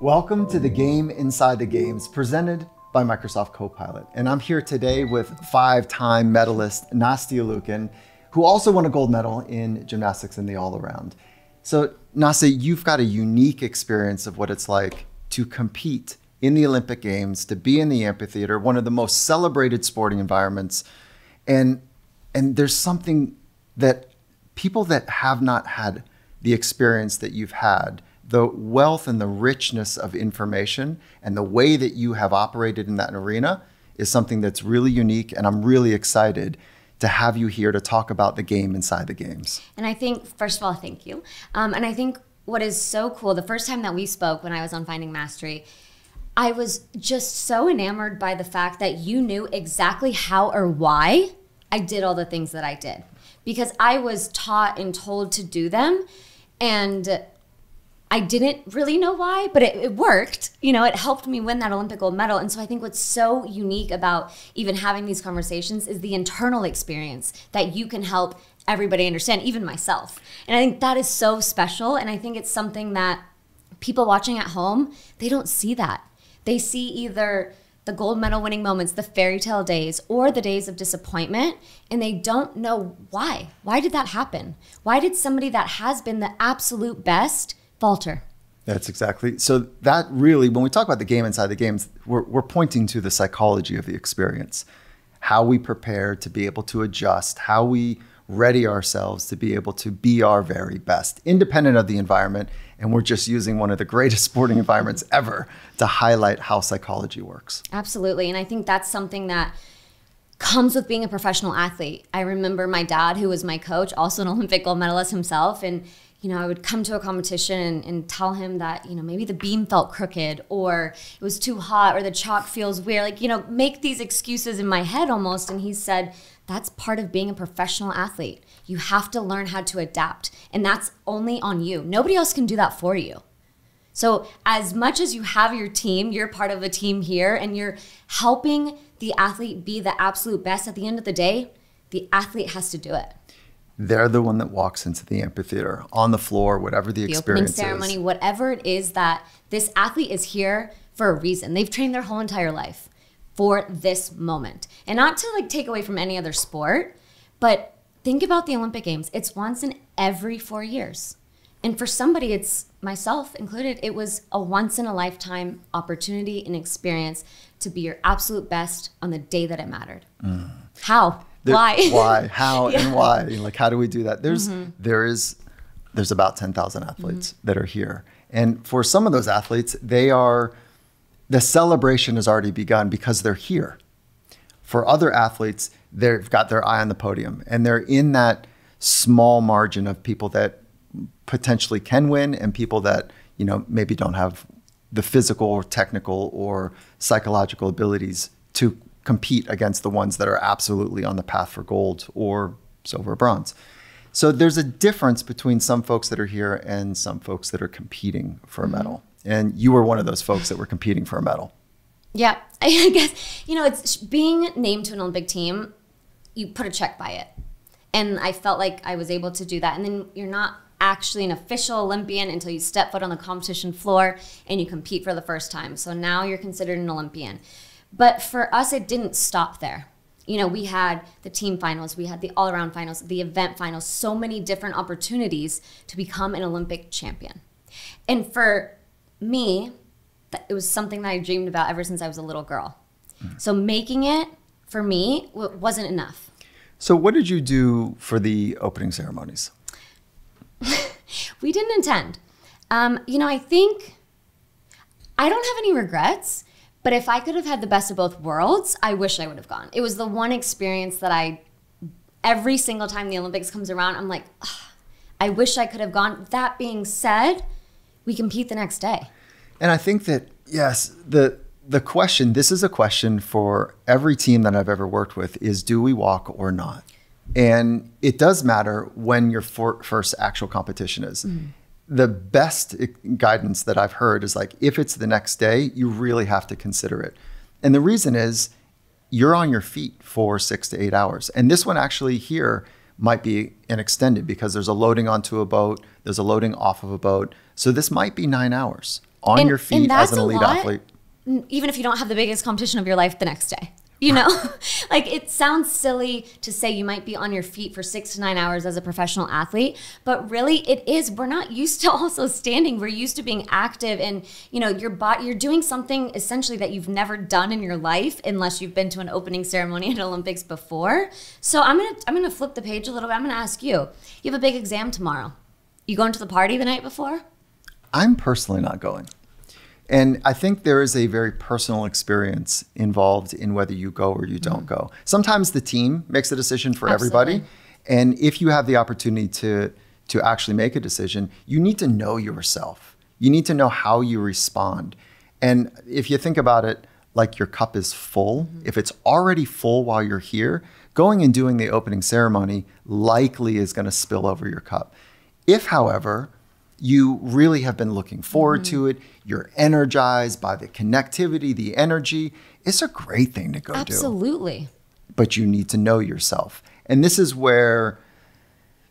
Welcome to the Game Inside the Games, presented by Microsoft Copilot. And I'm here today with five-time medalist Nastia Liukin, who also won a gold medal in gymnastics in the all-around. So Nastia, you've got a unique experience of what it's like to compete in the Olympic Games, to be in the amphitheater, one of the most celebrated sporting environments. And there's something that people that have not had the experience that you've had, the wealth and the richness of information and the way that you have operated in that arena is something that's really unique. And I'm really excited to have you here to talk about the game inside the games. And I think, first of all, thank you. And I think what is so cool, the first time that we spoke when I was on Finding Mastery, I was just so enamored by the fact that you knew exactly how or why I did all the things that I did. Because I was taught and told to do them, and I didn't really know why, but it worked. You know, it helped me win that Olympic gold medal. And so I think what's so unique about even having these conversations is the internal experience that you can help everybody understand, even myself. And I think that is so special. And I think it's something that people watching at home, they don't see that. They see either the gold medal winning moments, the fairy tale days, or the days of disappointment, and they don't know why. Why did that happen? Why did somebody that has been the absolute best falter? That's exactly. So that really, when we talk about the game inside the games, we're pointing to the psychology of the experience, how we prepare to be able to adjust, how we ready ourselves to be able to be our very best, independent of the environment. And we're just using one of the greatest sporting environments ever to highlight how psychology works. Absolutely. And I think that's something that comes with being a professional athlete. I remember my dad, who was my coach, also an Olympic gold medalist himself. And, you know, I would come to a competition and tell him that, you know, maybe the beam felt crooked or it was too hot or the chalk feels weird. Like, you know, make these excuses in my head almost. And he said, that's part of being a professional athlete. You have to learn how to adapt. And that's only on you. Nobody else can do that for you. So as much as you have your team, you're part of a team here and you're helping the athlete be the absolute best. At the end of the day, the athlete has to do it. They're the one that walks into the amphitheater, on the floor, whatever the experience is. The opening ceremony, whatever it is, that this athlete is here for a reason. They've trained their whole entire life for this moment. And not to like take away from any other sport, but think about the Olympic Games. It's once in every 4 years. And for somebody, it's myself included, it was a once in a lifetime opportunity and experience to be your absolute best on the day that it mattered. How? Why? Why? How? Yeah. And why? Like, how do we do that? There's about 10,000 athletes that are here. And for some of those athletes, the celebration has already begun because they're here. For other athletes, they've got their eye on the podium and they're in that small margin of people that potentially can win and people that, you know, maybe don't have the physical or technical or psychological abilities to compete against the ones that are absolutely on the path for gold or silver or bronze. So there's a difference between some folks that are here and some folks that are competing for a medal. And you were one of those folks that were competing for a medal. Yeah, I guess, you know, it's being named to an Olympic team, you put a check by it. And I felt like I was able to do that. And then you're not actually an official Olympian until you step foot on the competition floor and you compete for the first time. So now you're considered an Olympian. But for us, it didn't stop there. You know, we had the team finals, we had the all-around finals, the event finals, so many different opportunities to become an Olympic champion. And for me, it was something that I dreamed about ever since I was a little girl. So making it, for me, wasn't enough. So what did you do for the opening ceremonies? We didn't attend. You know, I think, I don't have any regrets, but if I could have had the best of both worlds, I wish I would have gone. It was the one experience that every single time the Olympics comes around, I'm like, I wish I could have gone. That being said, we compete the next day. And I think that, yes, the question, this is a question for every team that I've ever worked with is, do we walk or not? And it does matter when your first actual competition is. The best guidance that I've heard is like, if it's the next day, you really have to consider it. And the reason is you're on your feet for 6 to 8 hours. And this one actually here might be an extended because there's a loading onto a boat, there's a loading off of a boat. So this might be 9 hours. on your feet as an elite athlete. Even if you don't have the biggest competition of your life the next day. You know, like it sounds silly to say you might be on your feet for 6 to 9 hours as a professional athlete, but really it is. We're not used to also standing. We're used to being active, and you know, you're doing something essentially that you've never done in your life unless you've been to an opening ceremony at Olympics before. So I'm gonna flip the page a little bit. I'm gonna ask you. You have a big exam tomorrow. You going to the party the night before? I'm personally not going. And I think there is a very personal experience involved in whether you go or you don't go. Sometimes the team makes a decision for everybody. And if you have the opportunity to actually make a decision, you need to know yourself. You need to know how you respond. And if you think about it like your cup is full, if it's already full while you're here, going and doing the opening ceremony likely is going to spill over your cup. If, however, you really have been looking forward to it, you're energized by the connectivity, the energy, it's a great thing to go do. Absolutely. But you need to know yourself. And this is where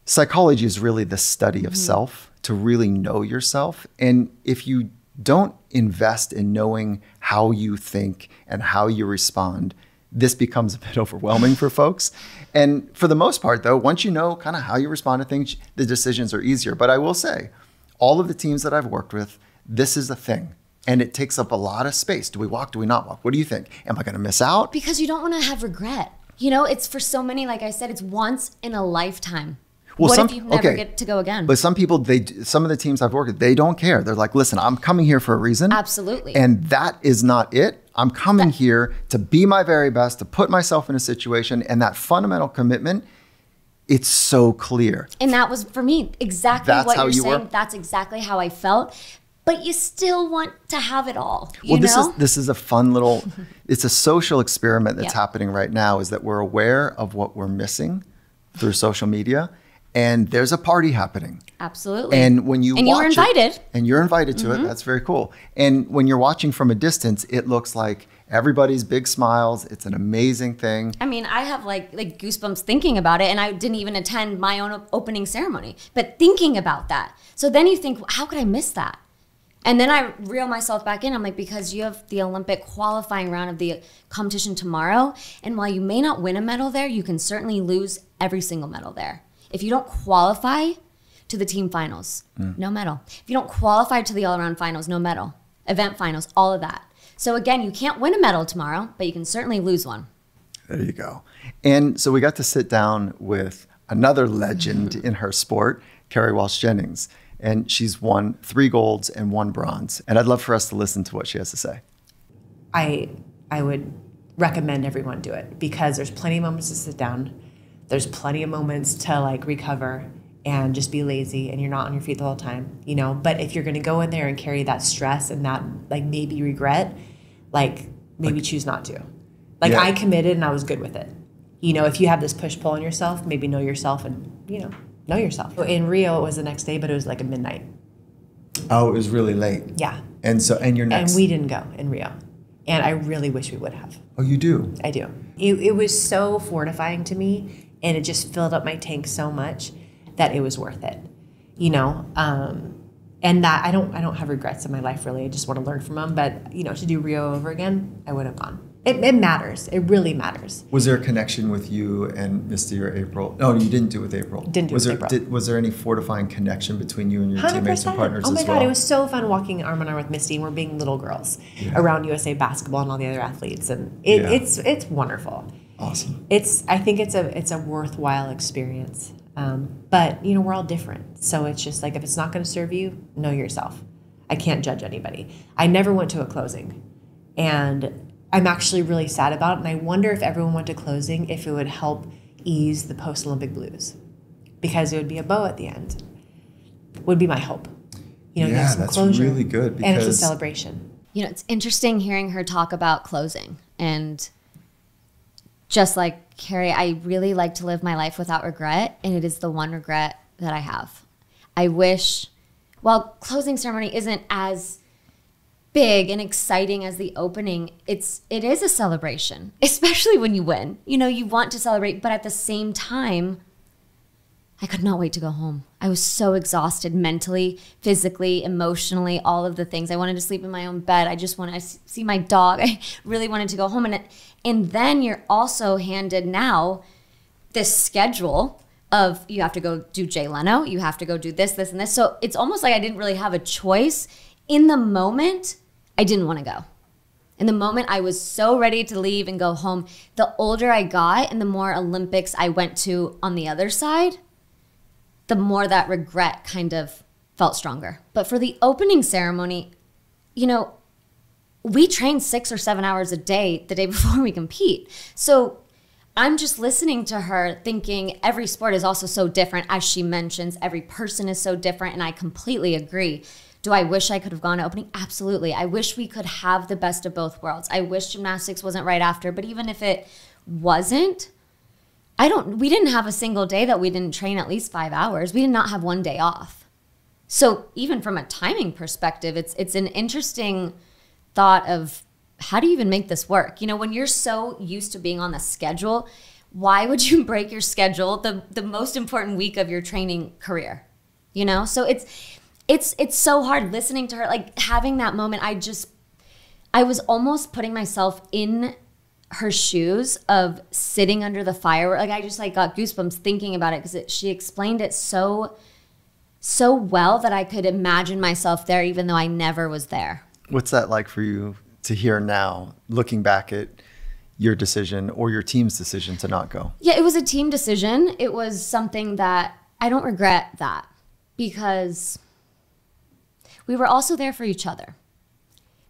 psychology is really the study of self, to really know yourself. And if you don't invest in knowing how you think and how you respond, this becomes a bit overwhelming for folks. And for the most part, though, once you know kind of how you respond to things, the decisions are easier. But I will say, all of the teams that I've worked with, this is a thing. And it takes up a lot of space. Do we walk? Do we not walk? What do you think? Am I going to miss out? Because you don't want to have regret. You know, it's for so many, like I said, it's once in a lifetime. Well, what if you never get to go again? But some people, some of the teams I've worked with, they don't care. They're like, listen, I'm coming here for a reason. Absolutely. And that is not it. I'm coming here to be my very best, to put myself in a situation, and that fundamental commitment, it's so clear. And that was, for me, exactly what you're saying. That's exactly how I felt. But you still want to have it all. This is a fun little, it's a social experiment that's happening right now, is that we're aware of what we're missing through social media. And there's a party happening. Absolutely. And when you watch you're invited. And you're invited to it. That's very cool. And when you're watching from a distance, it looks like everybody's big smiles. It's an amazing thing. I mean, I have like goosebumps thinking about it, and I didn't even attend my own opening ceremony. But thinking about that. So then you think, how could I miss that? And then I reel myself back in. I'm like, because you have the Olympic qualifying round of the competition tomorrow. And while you may not win a medal there, you can certainly lose every single medal there. If you don't qualify to the team finals, no medal. If you don't qualify to the all-around finals, no medal. Event finals, all of that. So again, you can't win a medal tomorrow, but you can certainly lose one. There you go. And so we got to sit down with another legend in her sport, Carrie Walsh-Jennings. And she's won 3 golds and 1 bronze. And I'd love for us to listen to what she has to say. I would recommend everyone do it, because there's plenty of moments to sit down. There's plenty of moments to like recover and just be lazy, and you're not on your feet the whole time, you know. But if you're going to go in there and carry that stress and that like maybe regret, like maybe choose not to. Like I committed and I was good with it. You know, if you have this push-pull on yourself, maybe know yourself and, you know yourself. In Rio, it was the next day, but it was like a midnight. Oh, it was really late. Yeah. And you're next. And we didn't go in Rio. And I really wish we would have. Oh, you do? I do. It was so fortifying to me. And it just filled up my tank so much that it was worth it, you know. And that I don't have regrets in my life, really. I just want to learn from them. But you know, to do Rio over again, I would have gone. It matters. It really matters. Was there a connection with you and Misty or April? No, you didn't do it with April. Didn't do it with April. Was there any fortifying connection between you and your 100%. Teammates and partners as well? Oh my God, it was so fun walking arm in arm with Misty, and we're being little girls around USA Basketball and all the other athletes, and it's wonderful. Awesome. I think it's a worthwhile experience. But you know, we're all different. So it's just like, if it's not going to serve you, know yourself. I can't judge anybody. I never went to a closing, and I'm actually really sad about it. And I wonder if everyone went to closing, if it would help ease the post-Olympic blues, because it would be a bow at the end. Would be my hope. You know, yeah, that's closure. Really good. Because, and it's a celebration. You know, it's interesting hearing her talk about closing. And just like Carrie, I really like to live my life without regret. And it is the one regret that I have. I wish, while closing ceremony isn't as big and exciting as the opening, it is a celebration, especially when you win. You know, you want to celebrate, but at the same time, I could not wait to go home. I was so exhausted mentally, physically, emotionally, all of the things. I wanted to sleep in my own bed. I just wanted to see my dog. I really wanted to go home. And then you're also handed now this schedule of you have to go do Jay Leno, you have to go do this, this, and this. So it's almost like I didn't really have a choice. In the moment, I didn't want to go. In the moment, I was so ready to leave and go home. The older I got and the more Olympics I went to on the other side, the more that regret kind of felt stronger. But for the opening ceremony, you know, we train 6 or 7 hours a day the day before we compete. So I'm just listening to her thinking every sport is also so different. As she mentions, every person is so different, and I completely agree. Do I wish I could have gone to opening? Absolutely. I wish we could have the best of both worlds. I wish gymnastics wasn't right after, but even if it wasn't, we didn't have a single day that we didn't train at least 5 hours. We did not have one day off. So even from a timing perspective, it's an interesting thought of how do you even make this work? You know, when you're so used to being on the schedule, why would you break your schedule the most important week of your training career? You know, so it's so hard listening to her, like having that moment. I was almost putting myself in her shoes of sitting under the fire. Like I just got goosebumps thinking about it because she explained it so well that I could imagine myself there even though I never was there. What's that like for you to hear now, looking back at your decision or your team's decision to not go? Yeah, it was a team decision. It was something that I don't regret that because we were also there for each other.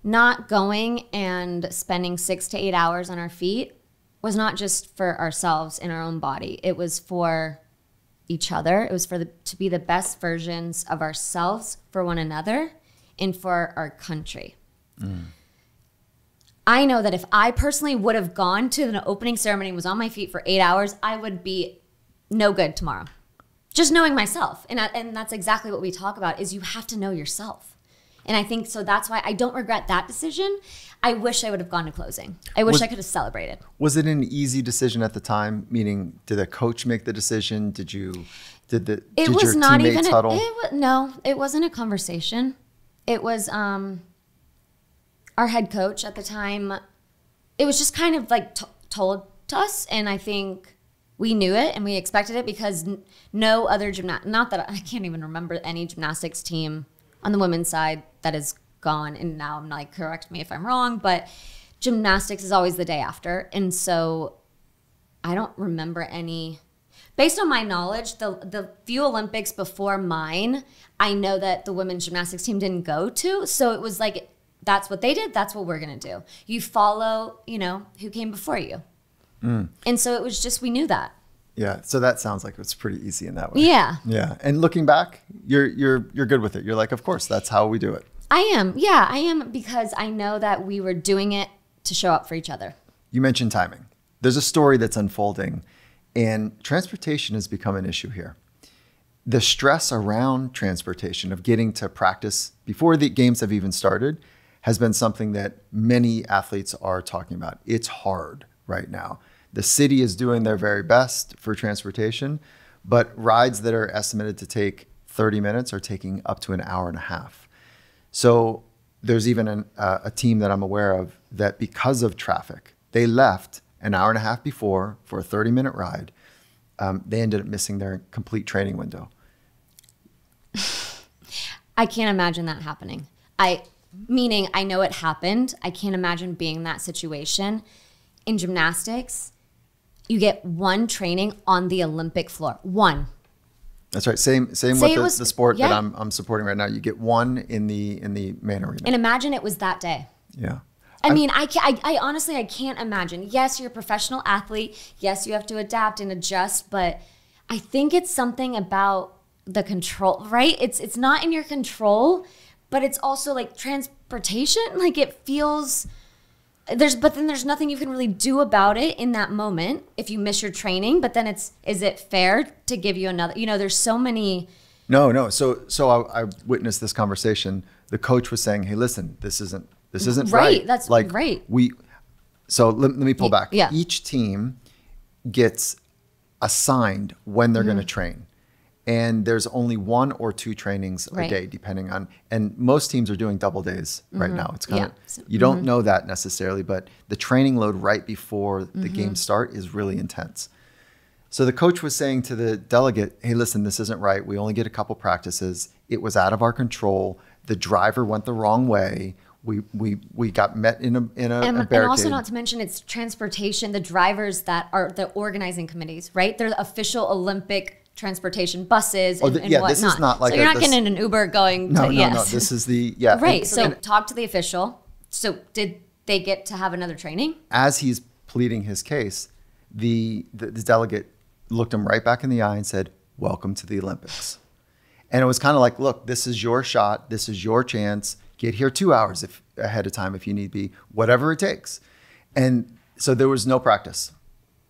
Not going and spending 6 to 8 hours on our feet was not just for ourselves in our own body. It was for each other. It was to be the best versions of ourselves for one another and for our country. I know that if I personally would have gone to the opening ceremony and was on my feet for 8 hours, I would be no good tomorrow. Just knowing myself. And that's exactly what we talk about is you have to know yourself. And I think so that's why I don't regret that decision. I wish I would have gone to closing. I wish I could have celebrated. Was it an easy decision at the time? Meaning, did the coach make the decision? Did your teammates huddle? No, it wasn't a conversation. It was our head coach at the time. It was just kind of like told to us, and I think we knew it and we expected it because no other not that I can't even remember any gymnastics team on the women's side that is gone. And now I'm like, correct me if I'm wrong, but gymnastics is always the day after. And so I don't remember any, based on my knowledge, the few Olympics before mine, I know that the women's gymnastics team didn't go to. So it was like, that's what they did. That's what we're going to do. You follow, who came before you. And so it was just, we knew that. Yeah. So that sounds like it's pretty easy in that way. Yeah. Yeah. And looking back, you're good with it. You're like, of course, that's how we do it. I am. Yeah, I am, because I know that we were doing it to show up for each other. You mentioned timing. There's a story that's unfolding, and transportation has become an issue here. The stress around transportation of getting to practice before the games have even started has been something that many athletes are talking about. It's hard right now. The city is doing their very best for transportation, but rides that are estimated to take 30 minutes are taking up to an hour and a half. So there's even a team that I'm aware of that because of traffic, they left an hour and a half before for a 30-minute ride. They ended up missing their complete training window. I can't imagine that happening. Meaning I know it happened. I can't imagine being in that situation. In gymnastics, you get one training on the Olympic floor. One. That's right. Same with the sport that I'm supporting right now. You get one in the main arena. And imagine it was that day. Yeah. I mean, I honestly, I can't imagine. Yes, you're a professional athlete. Yes, you have to adapt and adjust. But I think it's something about the control, right? It's not in your control, but it's also like transportation. Like it feels... But then there's nothing you can really do about it in that moment if you miss your training. But then is it fair to give you another? There's so many. No. So I witnessed this conversation. The coach was saying, "Hey, listen, this isn't right. That's like right. So let me pull back. Yeah. Each team gets assigned when they're going to train, and there's only 1 or 2 trainings a day, depending on, and most teams are doing double days right now. It's kind of, you don't know that necessarily, but the training load right before the games start is really intense. So the coach was saying to the delegate, hey, listen, this isn't right. We only get a couple practices. It was out of our control. The driver went the wrong way. We got met in a barricade. And also, not to mention, it's transportation, the drivers that are the organizing committees, right? They're the official Olympic transportation buses and whatnot. This is not like so you're not getting in an Uber going to, No, this is the, Right, so talk to the official. So did they get to have another training? As he's pleading his case, the delegate looked him right back in the eye and said, welcome to the Olympics. And it was kind of like, look, this is your shot. This is your chance. Get here 2 hours ahead of time if you need be, whatever it takes. And so there was no practice.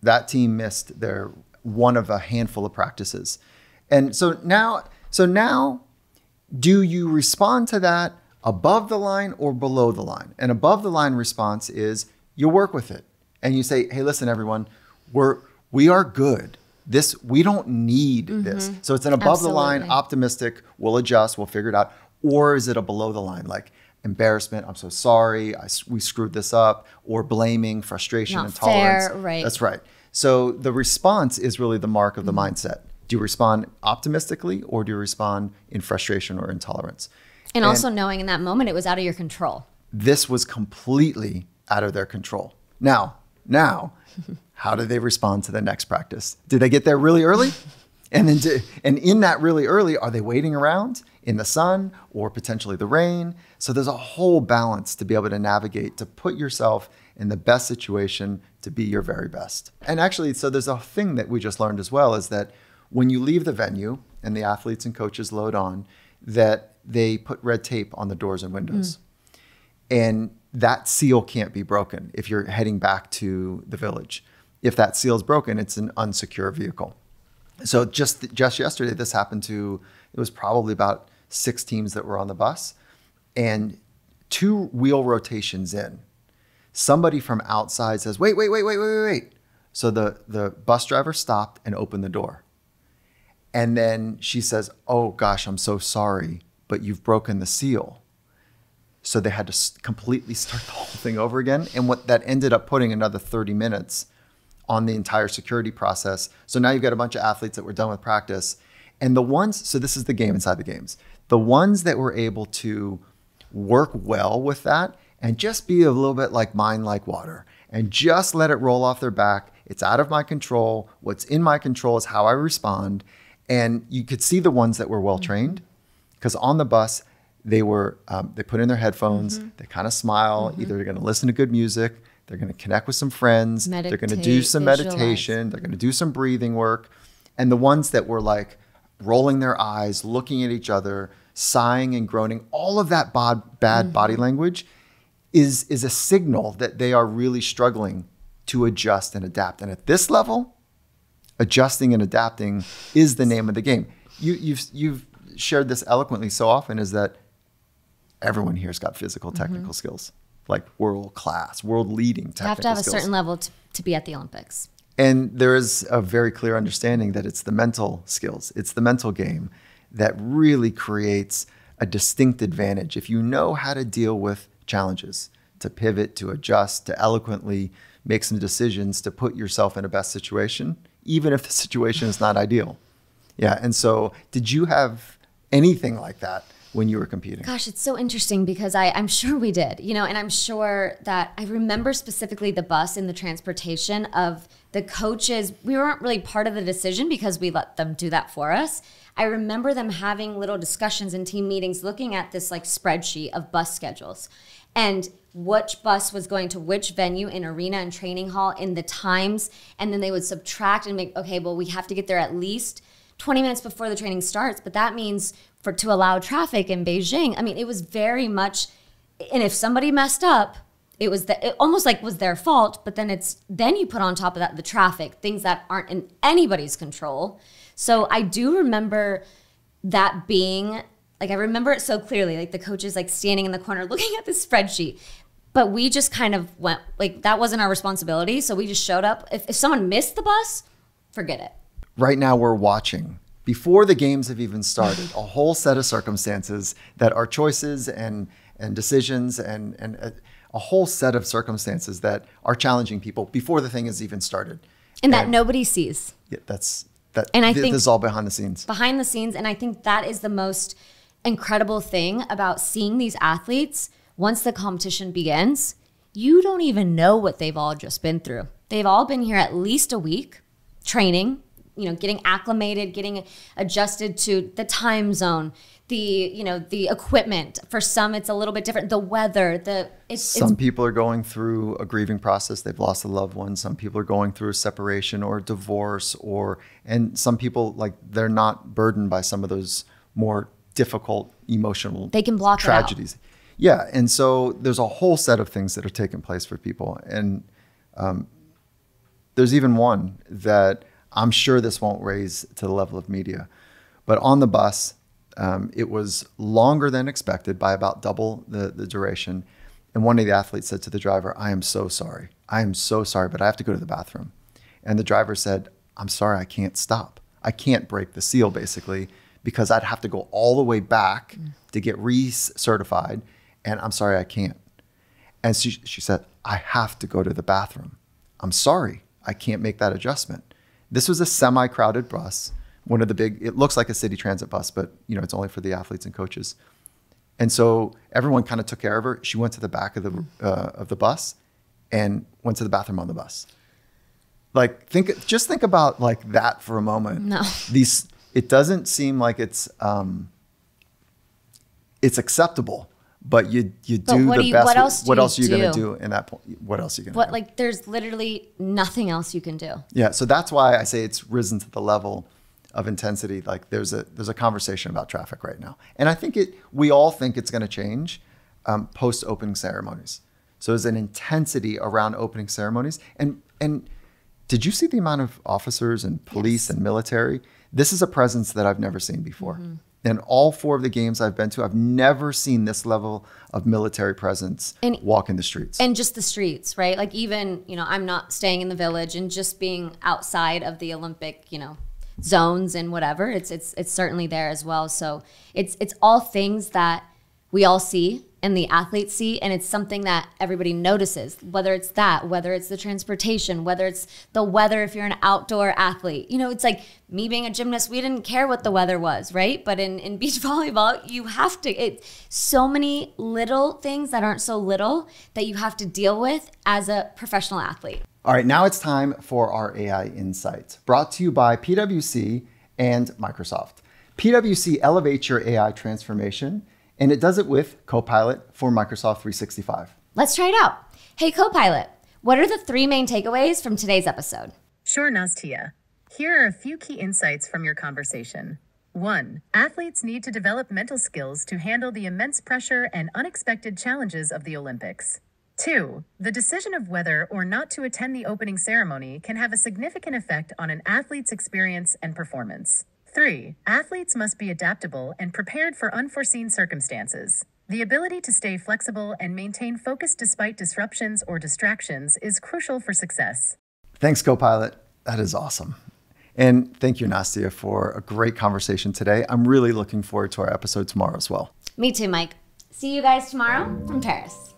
That team missed their one of a handful of practices. And so now, do you respond to that above the line or below the line? An above the line response is you work with it and you say, hey, listen, everyone, we are good. We don't need this. So it's an above the line, optimistic, we'll adjust, we'll figure it out. Or is it a below the line, like embarrassment, I'm so sorry, we screwed this up, or blaming, frustration, intolerance. Fair, right. That's right. So the response is really the mark of the mindset. Do you respond optimistically or do you respond in frustration or intolerance? And also knowing in that moment it was out of your control. This was completely out of their control. Now, how do they respond to the next practice? Did they get there really early? And in that really early, are they waiting around in the sun or potentially the rain? So there's a whole balance to be able to navigate, to put yourself in the best situation to be your very best. And actually, so there's a thing that we just learned as well, is that when you leave the venue and the athletes and coaches load on, that they put red tape on the doors and windows. And that seal can't be broken if you're heading back to the village. If that seal is broken, it's an unsecure vehicle. So just yesterday, this happened to, it was probably about 6 teams that were on the bus, and 2 wheel rotations in, somebody from outside says, wait. So the bus driver stopped and opened the door. And then she says, oh gosh, I'm so sorry, but you've broken the seal. So they had to completely start the whole thing over again. And what that ended up putting another 30 minutes on the entire security process. So now you've got a bunch of athletes that were done with practice. And the ones, so this is the game inside the games, the ones that were able to work well with that and just be a little bit like mind like water and just let it roll off their back. It's out of my control. What's in my control is how I respond. And you could see the ones that were well trained, because on the bus, they put in their headphones, they kind of smile, either they're going to listen to good music, they're going to connect with some friends, they're going to do some meditation, they're going to do some breathing work. And the ones that were like rolling their eyes, looking at each other, sighing and groaning, all of that bad body language is a signal that they are really struggling to adjust and adapt. And at this level, adjusting and adapting is the name of the game. You've shared this eloquently so often, is that everyone here's got physical technical skills, like world class, world leading technical skills. You have to have a certain level to be at the Olympics. And there is a very clear understanding that it's the mental skills, it's the mental game that really creates a distinct advantage. If you know how to deal with challenges, to pivot, to adjust, to eloquently make some decisions, to put yourself in a best situation, even if the situation is not ideal. Yeah. And so did you have anything like that when you were competing? Gosh, it's so interesting because I'm sure we did, and I'm sure that I remember specifically the bus and the transportation of the coaches. We weren't really part of the decision because we let them do that for us. I remember them having little discussions and team meetings, looking at this like spreadsheet of bus schedules and which bus was going to which venue in arena and training hall in the times. And then they would subtract and make, okay, well, we have to get there at least 20 minutes before the training starts, but that means to allow traffic in Beijing. I mean, it was very much, and if somebody messed up, it almost like was their fault, but then you put on top of that the traffic, things that aren't in anybody's control. So I do remember that being, like I remember it so clearly, like the coaches like standing in the corner looking at this spreadsheet, but we just kind of went, like that wasn't our responsibility. So we just showed up. If someone missed the bus, forget it. Right now we're watching before the games have even started, a whole set of circumstances that are choices and decisions and a whole set of circumstances that are challenging people before the thing has even started. And that nobody sees. Yeah, and I think this is all behind the scenes. Behind the scenes. And I think that is the most incredible thing about seeing these athletes. Once the competition begins, you don't even know what they've all just been through. They've all been here at least a week training, getting acclimated, getting adjusted to the time zone, the equipment. For some, it's a little bit different. The weather, some people are going through a grieving process. They've lost a loved one. Some people are going through a separation or a divorce, and some people, like, they're not burdened by some of those more difficult emotional they can block tragedies. It out. Yeah, and so there's a whole set of things that are taking place for people, and there's even one that I'm sure this won't raise to the level of media, but on the bus, it was longer than expected by about double the duration. And one of the athletes said to the driver, I am so sorry, but I have to go to the bathroom. And the driver said, I'm sorry, I can't stop. I can't break the seal, basically, because I'd have to go all the way back to get recertified. And I'm sorry, I can't. And she said, I have to go to the bathroom. I'm sorry, I can't make that adjustment. This was a semi-crowded bus, one of the big, it looks like a city transit bus, but it's only for the athletes and coaches. And so everyone kind of took care of her. She went to the back of the bus and went to the bathroom on the bus. Like, just think about like that for a moment. No. It doesn't seem like it's acceptable. But you do the best. What else are you going to do in that point? What else are you going to do? Like, there's literally nothing else you can do. Yeah, so that's why I say it's risen to the level of intensity. Like, there's a conversation about traffic right now, and I think we all think it's going to change post opening ceremonies. So there's an intensity around opening ceremonies, and did you see the amount of officers and police and military? This is a presence that I've never seen before. Mm-hmm. In all 4 of the games I've been to, I've never seen this level of military presence walking the streets. And just the streets, right? Like, even, I'm not staying in the village, and just being outside of the Olympic, zones and whatever, it's certainly there as well. So it's all things that we all see and the athletes see, and it's something that everybody notices, whether it's the transportation, whether it's the weather if you're an outdoor athlete. It's like me being a gymnast, we didn't care what the weather was, right? But in beach volleyball, you have to, it's so many little things that aren't so little that you have to deal with as a professional athlete. All right, now it's time for our AI Insights, brought to you by PwC and Microsoft. PwC elevates your AI transformation, and it does it with Copilot for Microsoft 365. Let's try it out. Hey, Copilot, what are the 3 main takeaways from today's episode? Sure, Nastia. Here are a few key insights from your conversation. 1. Athletes need to develop mental skills to handle the immense pressure and unexpected challenges of the Olympics. 2. The decision of whether or not to attend the opening ceremony can have a significant effect on an athlete's experience and performance. 3. Athletes must be adaptable and prepared for unforeseen circumstances. The ability to stay flexible and maintain focus despite disruptions or distractions is crucial for success. Thanks, Copilot. That is awesome. And thank you, Nastia, for a great conversation today. I'm really looking forward to our episode tomorrow as well. Me too, Mike. See you guys tomorrow from Paris.